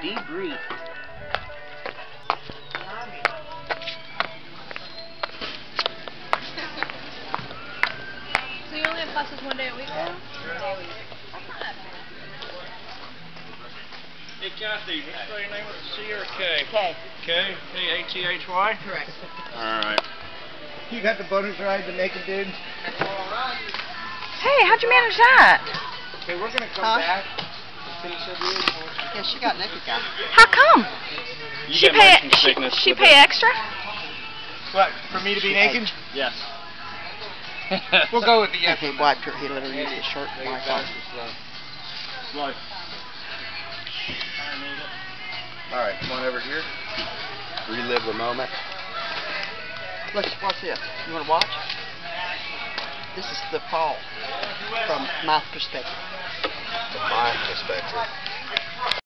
debrief. So you only have classes one day a week now? Hey Kathy, what's your name with a C or a K? K. K? K-A-T-H-Y? Correct. Alright. You got the bonus ride to Naked Dude? Hey, how'd you manage that? Okay, we're gonna come back. Finish up here. Yeah, she got naked guy. How come? You She get pay motion sickness she with pay it. extra? What, for me to be naked? Yes. We'll go with the yes. He wiped her. He let her use his shirt and wipe off. Slow. Alright, come on over here. Relive the moment. Let's watch this. You want to watch? This is the fall from my perspective. From my perspective.